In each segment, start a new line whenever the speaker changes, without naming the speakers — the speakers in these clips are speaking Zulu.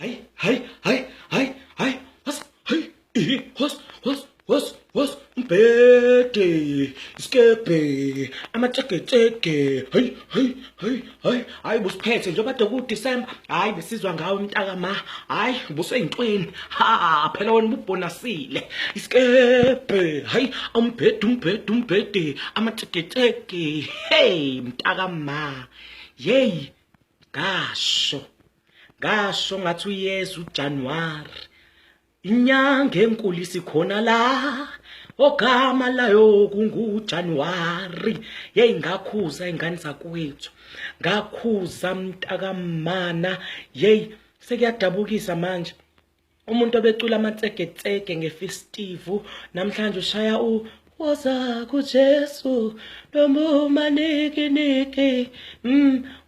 Hayi, was, umbhede, iskebhe, amatshegetshe, hayi, busiphethe njengoba kade kuDisemba, hayi, besizwa ngawo mntakama, hayi, buseyintweni, phela wena ubonasile, iskebhe, hayi, umbhede, amatshegetshe, hey, mntakama, yeyi, ngasho ngathi uyeza uJanuwari, inyanga enkulu isikhona la, ogama layo kunguJanuwari, yeyi ngakhuza ingane zakwethu, ngakhuza mntakamana, yeyi sekuyadabukisa manje, umuntu obecula amatseketseke ngefestivu, namhlanje ushaya woza kuJesu, noma niki,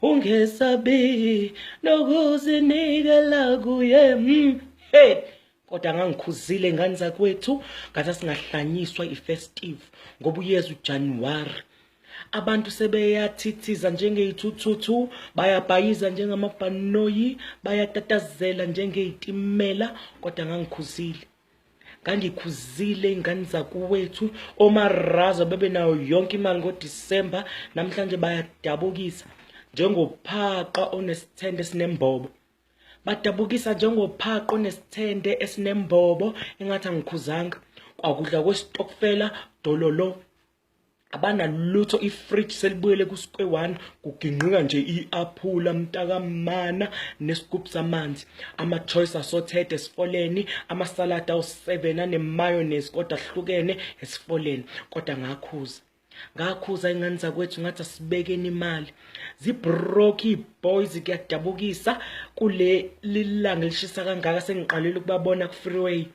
ungesabi, nokuzinikela kuye, hey, kodwa ngangikhuzile ingane zakwethu, ngathi singahlanyiswa ifestivu, ngoba uyeza uJanuwari. Abantu sebeyathithiza njengey'thuthuthu, bayabhayiza njengamabhanoyi, bayatatazela njengey'timela, kodwa ngangikhuzile ingane zakuwethu, omarazo bebenayo yonke imali ngoDisemba, namhlanje bayadabukisa njengophaqa onesithende esinembobo. Badabukisa njengophaqa onesithende esinembobo, engathi angikhuzanga, kwakudla kwesitokfela, dololo, abanalutho, ifridge selibuyele ku-square one, kuginqika nje i-aphula mntakamana nesigubhu samanzi, ama-choice assorted esifoleni, amasalada awu-7 anemayonnaise kodwa ahlukene esifoleni, kodwa ngakhuza ingane zakwethu, ngathi asibekeni imali, zibroke ii-boys, kuyadabukisa kule lilanga lishisa kangaka, sengiqalile ukubabona ku-freeway,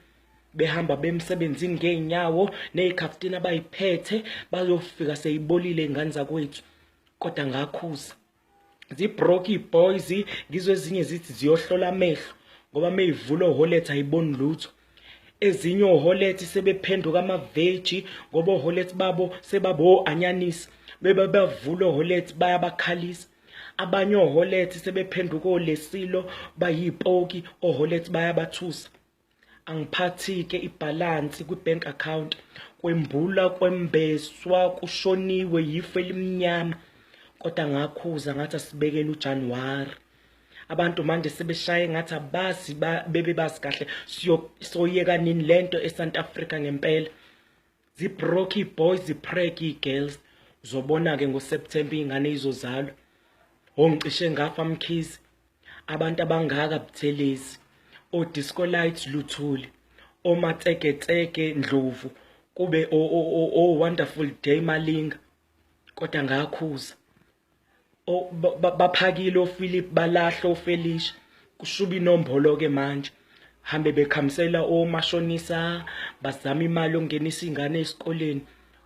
behamba bemsebenzini ngeenyawo, ney'khaftini abayiphethe, bayofika seyibolile ingane zakwethu, kodwa ngakhuza. Zibroke ii-boys, ngizwe ezinye zithi ziyohlola amehlo, ngoba meyivula oholethe ayiboni lutho. Ezinye oholethe sebephenduka amaveji, ngoba oholethe babo sebabo-anyanisi, bebavula oholethe bayabakhalisa. Abanye oholethe sebephenduka olesilo, bayipoki, oholethe bayabathusa. Angiphathi-ke ibhalansi kwi-bank account, kwembula, kwembeswa, kushoniwe yifu elimnyama, kodwa ngakhuza ngathi asibekeni uJanuwari. Abantu manje sebeshaye ngathi abazi bebebazi kahle soyeka nini lento eSouth Africa ngempela. Zibroke ii-boys, zipreg ii-girls, uzobona-ke ngoSeptember iy'ngane izozalwa. Ongicishe ngafa mkhizi, abantu abangaka buthelezi, o-disco lights luthuli, omatseketseke Ndlovu, kube o-wonderful day Malinga, kodwa ngakhuza. Baphakile oPhilip, balahla oFelicia, kushuba inombolo-ke manje, hambe bekhamisela omashonisa, bazama imali yokungenisa iy'ngane esikoleni,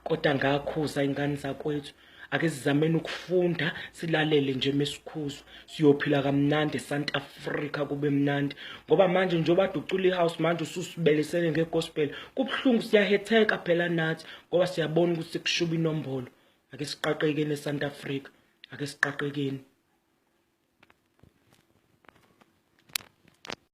kodwa ngakhuza ingane zakwethu. Ake sizameni ukufunda, silalele nje mesikhuzwa, siyophila kamnandi eSouth Africa, kube mnandi, ngoba manje njengoba kade ucula i-house, manje ususibelisele ngegospel, kubuhlungu, siyahetheka phela nathi, ngoba siyabona ukuthi kushuba inombolo. Ake siqaqekeni eSouth Africa, ake siqaqekeni.